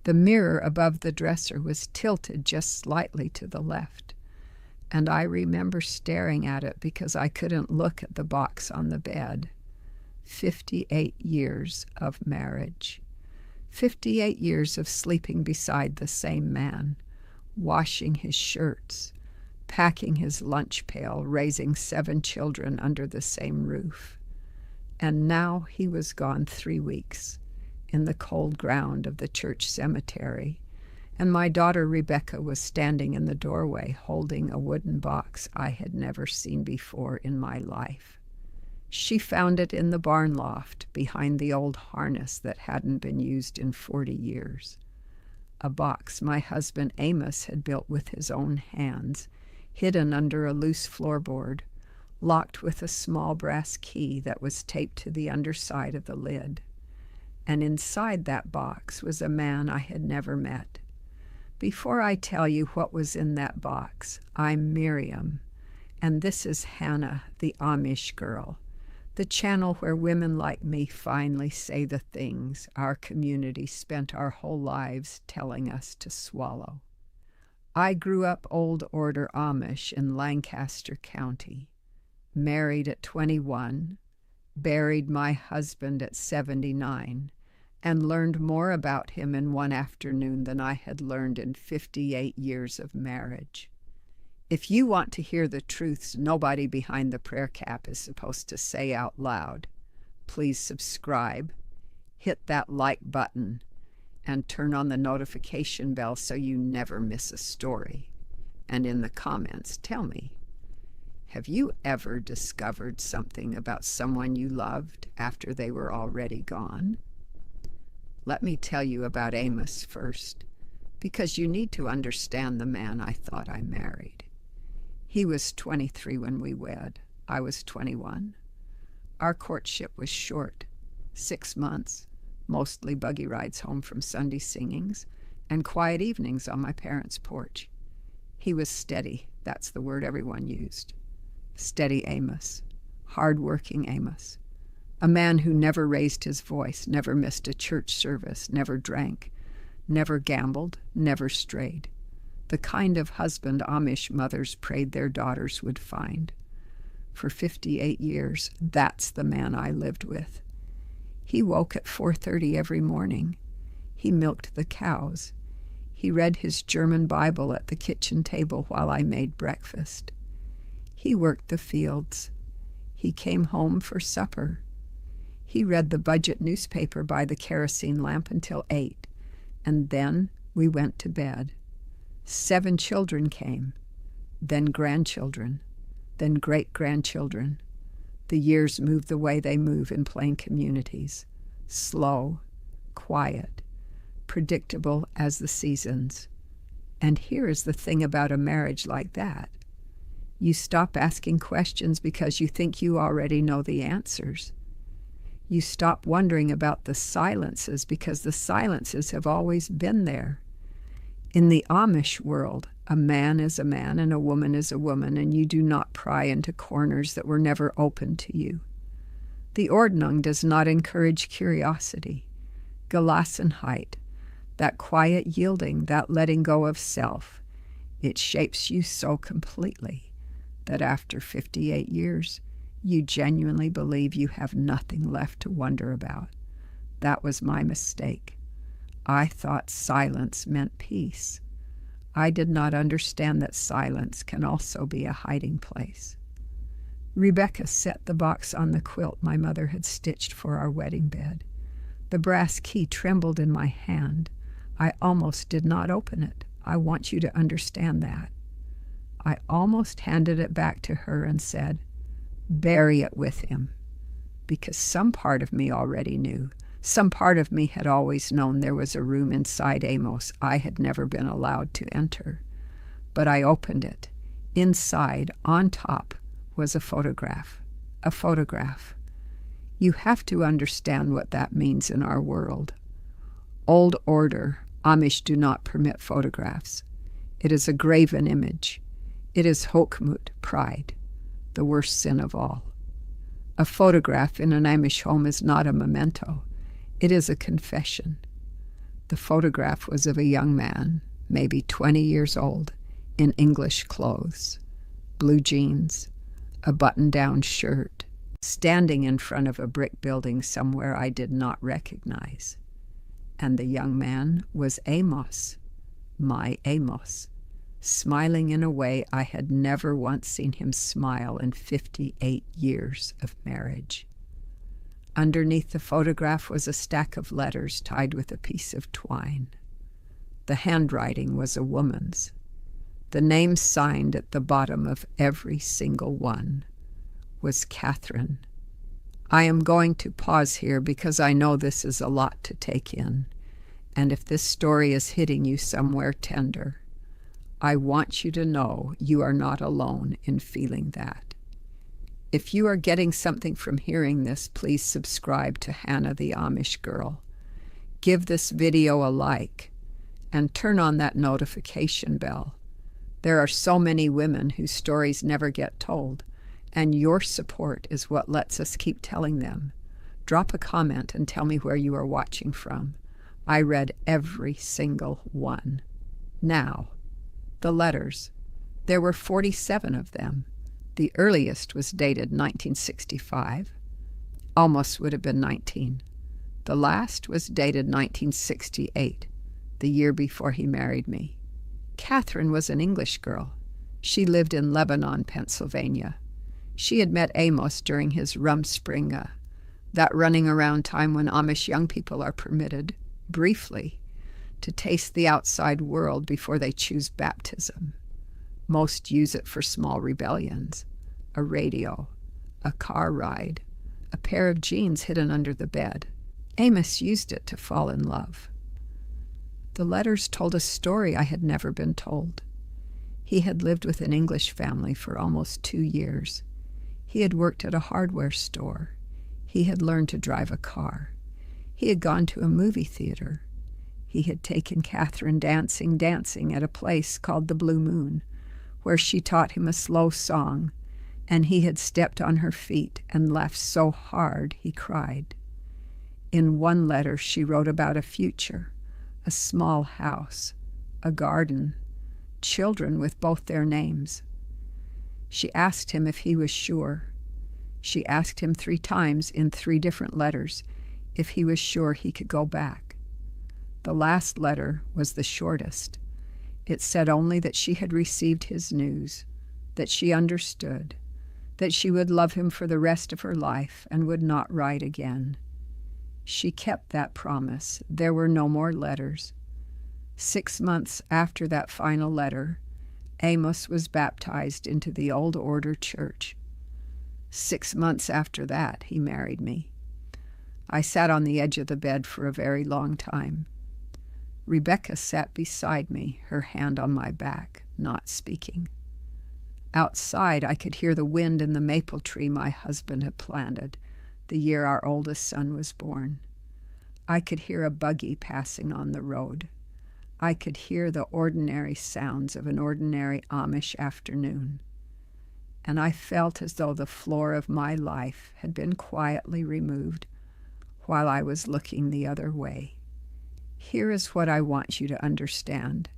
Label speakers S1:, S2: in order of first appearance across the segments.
S1: The mirror above the dresser was tilted just slightly to the left, and I remember staring at it because I couldn't look at the box on the bed. 58 years of marriage. 58 years of sleeping beside the same man, washing his shirts, packing his lunch pail, raising 7 children under the same roof. And now he was gone 3 weeks in the cold ground of the church cemetery, and my daughter Rebecca was standing in the doorway holding a wooden box I had never seen before in my life. She found it in the barn loft behind the old harness that hadn't been used in 40 years. A box my husband Amos had built with his own hands, hidden under a loose floorboard, locked with a small brass key that was taped to the underside of the lid. And inside that box was a man I had never met. Before I tell you what was in that box, I'm Miriam, and this is Hannah, the Amish girl, the channel where women like me finally say the things our community spent our whole lives telling us to swallow. I grew up Old Order Amish in Lancaster County, married at 21, buried my husband at 79, and learned more about him in one afternoon than I had learned in 58 years of marriage. If you want to hear the truths nobody behind the prayer cap is supposed to say out loud, please subscribe, hit that like button, and turn on the notification bell so you never miss a story. And in the comments, tell me, have you ever discovered something about someone you loved after they were already gone? Let me tell you about Amos first, because you need to understand the man I thought I married. He was 23 when we wed. I was 21. Our courtship was short, 6 months, mostly buggy rides home from Sunday singings, and quiet evenings on my parents' porch. He was steady, that's the word everyone used. Steady Amos, hard-working Amos. A man who never raised his voice, never missed a church service, never drank, never gambled, never strayed. The kind of husband Amish mothers prayed their daughters would find. For 58 years, that's the man I lived with. He woke at 4:30 every morning. He milked the cows. He read his German Bible at the kitchen table while I made breakfast. He worked the fields. He came home for supper. He read the budget newspaper by the kerosene lamp until 8, and then we went to bed. 7 children came, then grandchildren, then great-grandchildren. The years move the way they move in plain communities, slow, quiet, predictable as the seasons. And here is the thing about a marriage like that. You stop asking questions because you think you already know the answers. You stop wondering about the silences because the silences have always been there. In the Amish world, a man is a man and a woman is a woman, and you do not pry into corners that were never open to you. The Ordnung does not encourage curiosity, Gelassenheit, that quiet yielding, that letting go of self. It shapes you so completely that after 58 years, you genuinely believe you have nothing left to wonder about. That was my mistake. I thought silence meant peace. I did not understand that silence can also be a hiding place. Rebecca set the box on the quilt my mother had stitched for our wedding bed. The brass key trembled in my hand. I almost did not open it. I want you to understand that. I almost handed it back to her and said, "Bury it with him," because some part of me already knew. Some part of me had always known there was a room inside Amos I had never been allowed to enter. But I opened it. Inside, on top, was a photograph. A photograph. You have to understand what that means in our world. Old Order, Amish do not permit photographs. It is a graven image. It is Hochmut, pride, the worst sin of all. A photograph in an Amish home is not a memento. It is a confession. The photograph was of a young man, maybe 20 years old, in English clothes, blue jeans, a button-down shirt, standing in front of a brick building somewhere I did not recognize. And the young man was Amos, my Amos, smiling in a way I had never once seen him smile in 58 years of marriage. Underneath the photograph was a stack of letters tied with a piece of twine. The handwriting was a woman's. The name signed at the bottom of every single one was Catherine. I am going to pause here because I know this is a lot to take in, and if this story is hitting you somewhere tender, I want you to know you are not alone in feeling that. If you are getting something from hearing this, please subscribe to Hannah the Amish Girl. Give this video a like and turn on that notification bell. There are so many women whose stories never get told, and your support is what lets us keep telling them. Drop a comment and tell me where you are watching from. I read every single one. Now, the letters. There were 47 of them. The earliest was dated 1965. Almost would have been 19. The last was dated 1968, the year before he married me. Catherine was an English girl. She lived in Lebanon, Pennsylvania. She had met Amos during his Rumspringa, that running around time when Amish young people are permitted, briefly, to taste the outside world before they choose baptism. Most use it for small rebellions, a radio, a car ride, a pair of jeans hidden under the bed. Amos used it to fall in love. The letters told a story I had never been told. He had lived with an English family for almost 2 years. He had worked at a hardware store. He had learned to drive a car. He had gone to a movie theater. He had taken Catherine dancing at a place called the Blue Moon, where she taught him a slow song, and he had stepped on her feet and laughed so hard he cried. In one letter she wrote about a future, a small house, a garden, children with both their names. She asked him if he was sure. She asked him 3 times in 3 different letters if he was sure he could go back. The last letter was the shortest. It said only that she had received his news, that she understood, that she would love him for the rest of her life and would not write again. She kept that promise. There were no more letters. 6 months after that final letter, Amos was baptized into the Old Order Church. 6 months after that, he married me. I sat on the edge of the bed for a very long time. Rebecca sat beside me, her hand on my back, not speaking. Outside, I could hear the wind in the maple tree my husband had planted the year our oldest son was born. I could hear a buggy passing on the road. I could hear the ordinary sounds of an ordinary Amish afternoon. And I felt as though the floor of my life had been quietly removed while I was looking the other way. Here is what I want you to understand,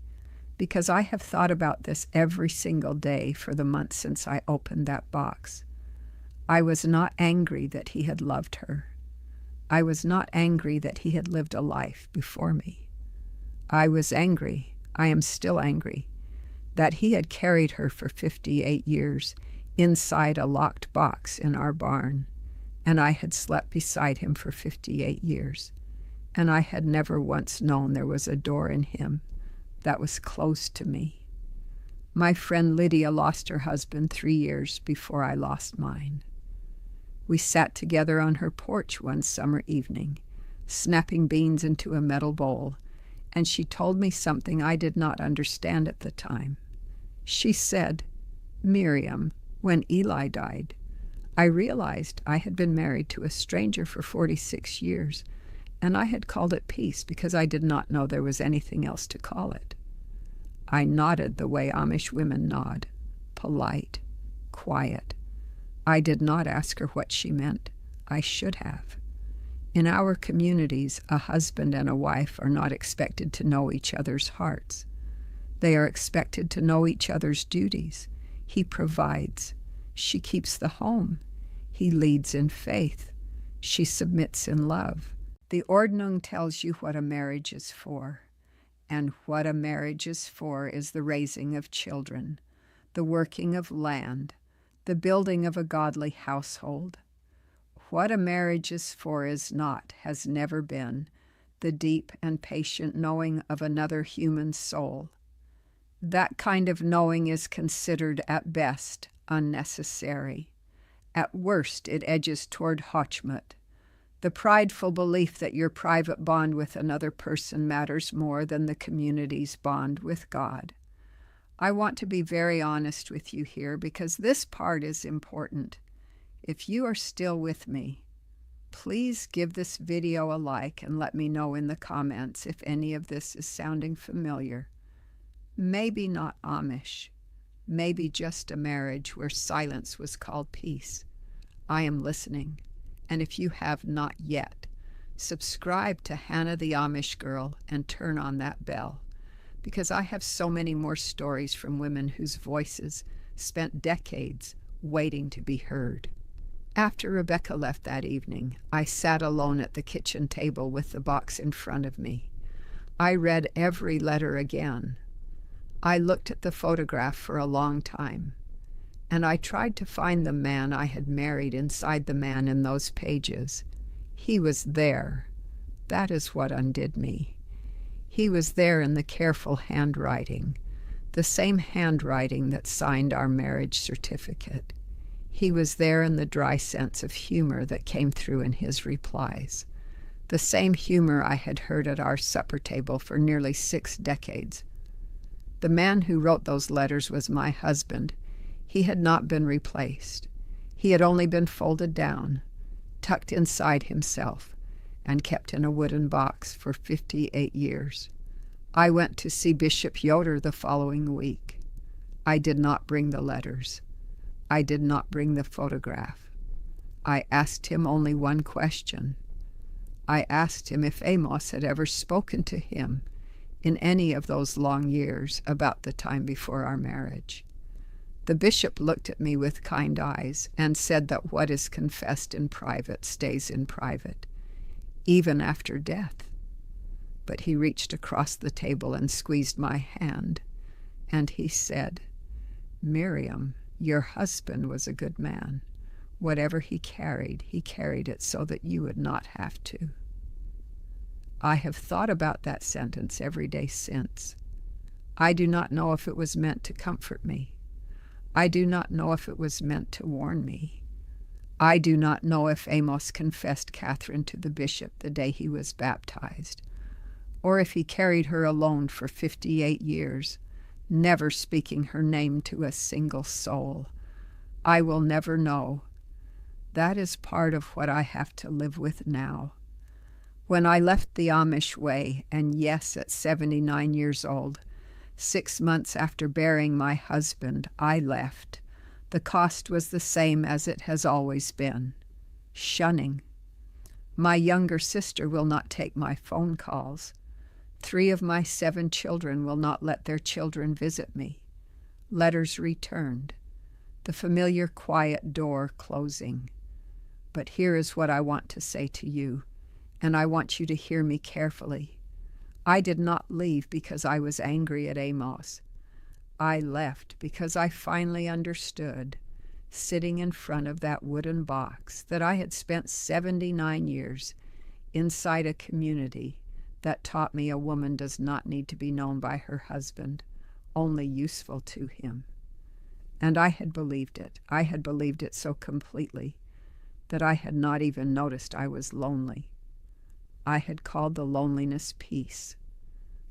S1: because I have thought about this every single day for the month since I opened that box. I was not angry that he had loved her. I was not angry that he had lived a life before me. I was angry, I am still angry, that he had carried her for 58 years inside a locked box in our barn, and I had slept beside him for 58 years, and I had never once known there was a door in him that was close to me. My friend Lydia lost her husband 3 years before I lost mine. We sat together on her porch one summer evening, snapping beans into a metal bowl, and she told me something I did not understand at the time. She said, "Miriam, when Eli died, I realized I had been married to a stranger for 46 years, and I had called it peace because I did not know there was anything else to call it." I nodded the way Amish women nod, polite, quiet. I did not ask her what she meant. I should have. In our communities, a husband and a wife are not expected to know each other's hearts. They are expected to know each other's duties. He provides. She keeps the home. He leads in faith. She submits in love. The Ordnung tells you what a marriage is for. And what a marriage is for is the raising of children, the working of land, the building of a godly household. What a marriage is for is not, has never been, the deep and patient knowing of another human soul. That kind of knowing is considered at best unnecessary. At worst, it edges toward Hochmut, the prideful belief that your private bond with another person matters more than the community's bond with God. I want to be very honest with you here because this part is important. If you are still with me, please give this video a like and let me know in the comments if any of this is sounding familiar. Maybe not Amish, maybe just a marriage where silence was called peace. I am listening, and if you have not yet, subscribe to Hannah the Amish Girl and turn on that bell, because I have so many more stories from women whose voices spent decades waiting to be heard. After Rebecca left that evening, I sat alone at the kitchen table with the box in front of me. I read every letter again. I looked at the photograph for a long time, and I tried to find the man I had married inside the man in those pages. He was there. That is what undid me. He was there in the careful handwriting, the same handwriting that signed our marriage certificate. He was there in the dry sense of humor that came through in his replies, the same humor I had heard at our supper table for nearly 6 decades. The man who wrote those letters was my husband. He had not been replaced. He had only been folded down, tucked inside himself, and kept in a wooden box for 58 years. I went to see Bishop Yoder the following week. I did not bring the letters. I did not bring the photograph. I asked him only one question. I asked him if Amos had ever spoken to him in any of those long years about the time before our marriage. The bishop looked at me with kind eyes and said that what is confessed in private stays in private, even after death. But he reached across the table and squeezed my hand, and he said, "Miriam, your husband was a good man. Whatever he carried it so that you would not have to." I have thought about that sentence every day since. I do not know if it was meant to comfort me. I do not know if it was meant to warn me. I do not know if Amos confessed Catherine to the bishop the day he was baptized, or if he carried her alone for 58 years, never speaking her name to a single soul. I will never know. That is part of what I have to live with now. When I left the Amish way, and yes, at 79 years old, 6 months after burying my husband, I left. The cost was the same as it has always been: shunning. My younger sister will not take my phone calls. 3 of my 7 children will not let their children visit me. Letters returned. The familiar quiet door closing. But here is what I want to say to you, and I want you to hear me carefully. I did not leave because I was angry at Amos. I left because I finally understood, sitting in front of that wooden box, that I had spent 79 years inside a community that taught me a woman does not need to be known by her husband, only useful to him. And I had believed it. I had believed it so completely that I had not even noticed I was lonely. I had called the loneliness peace.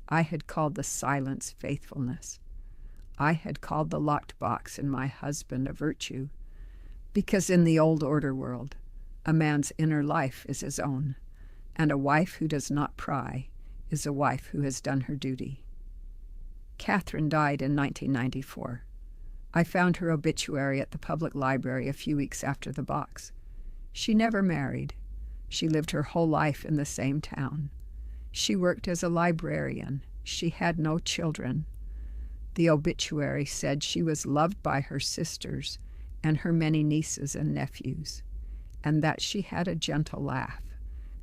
S1: I had called the silence faithfulness. I had called the locked box in my husband a virtue, because in the old order world, a man's inner life is his own, and a wife who does not pry is a wife who has done her duty. Catherine died in 1994. I found her obituary at the public library a few weeks after the box. She never married. She lived her whole life in the same town. She worked as a librarian. She had no children. The obituary said she was loved by her sisters and her many nieces and nephews, and that she had a gentle laugh,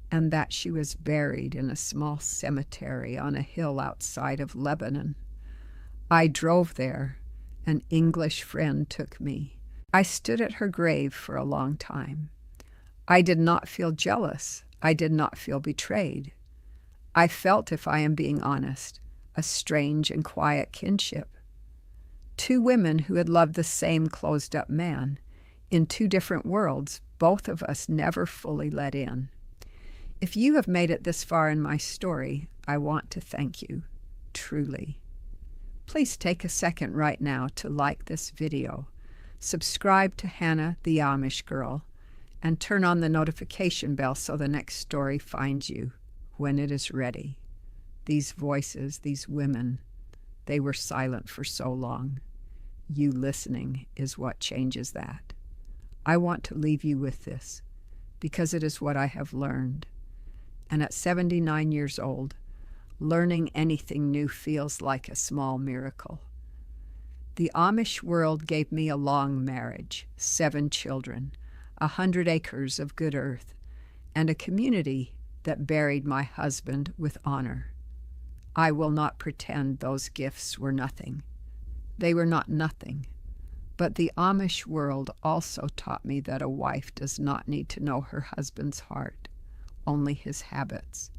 S1: and that she was buried in a small cemetery on a hill outside of Lebanon. I drove there. An English friend took me. I stood at her grave for a long time. I did not feel jealous. I did not feel betrayed. I felt, if I am being honest, a strange and quiet kinship. Two women who had loved the same closed-up man, in two different worlds, both of us never fully let in. If you have made it this far in my story, I want to thank you, truly. Please take a second right now to like this video, subscribe to Hannah the Amish Girl, and turn on the notification bell so the next story finds you when it is ready. These voices, these women, they were silent for so long. You listening is what changes that. I want to leave you with this because it is what I have learned. And at 79 years old, learning anything new feels like a small miracle. The Amish world gave me a long marriage, 7 children, 100 acres of good earth, and a community that buried my husband with honor. I will not pretend those gifts were nothing. They were not nothing. But the Amish world also taught me that a wife does not need to know her husband's heart, only his habits.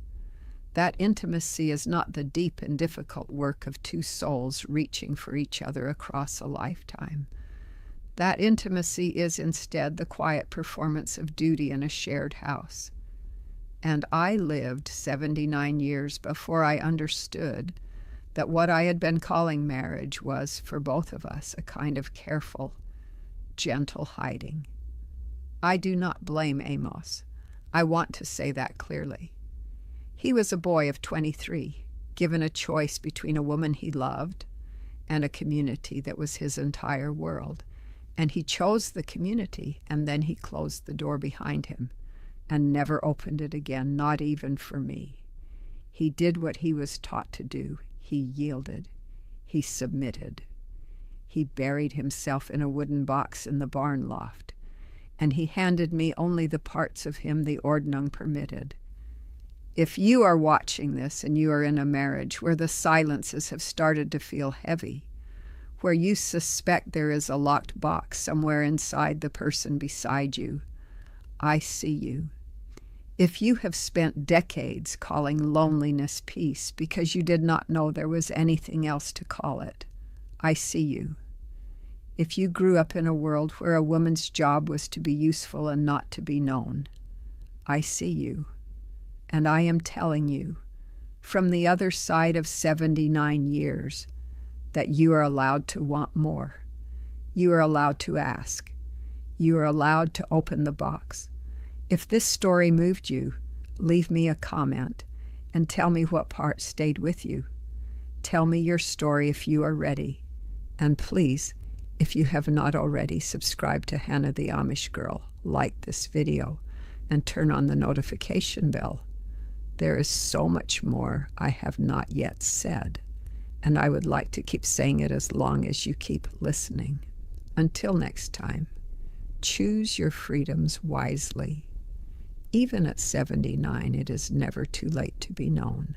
S1: That intimacy is not the deep and difficult work of two souls reaching for each other across a lifetime. That intimacy is instead the quiet performance of duty in a shared house. And I lived 79 years before I understood that what I had been calling marriage was, for both of us, a kind of careful, gentle hiding. I do not blame Amos. I want to say that clearly. He was a boy of 23, given a choice between a woman he loved and a community that was his entire world. And he chose the community, and then he closed the door behind him and never opened it again, not even for me. He did what he was taught to do. He yielded. He submitted. He buried himself in a wooden box in the barn loft, and he handed me only the parts of him the ordnung permitted. If you are watching this and you are in a marriage where the silences have started to feel heavy, where you suspect there is a locked box somewhere inside the person beside you, I see you. If you have spent decades calling loneliness peace because you did not know there was anything else to call it, I see you. If you grew up in a world where a woman's job was to be useful and not to be known, I see you. And I am telling you, from the other side of 79 years, that you are allowed to want more. You are allowed to ask. You are allowed to open the box. If this story moved you, leave me a comment and tell me what part stayed with you. Tell me your story if you are ready. And please, if you have not already, subscribe to Hannah the Amish Girl, like this video, and turn on the notification bell. There is so much more I have not yet said, and I would like to keep saying it as long as you keep listening. Until next time, choose your freedoms wisely. Even at 79, it is never too late to be known.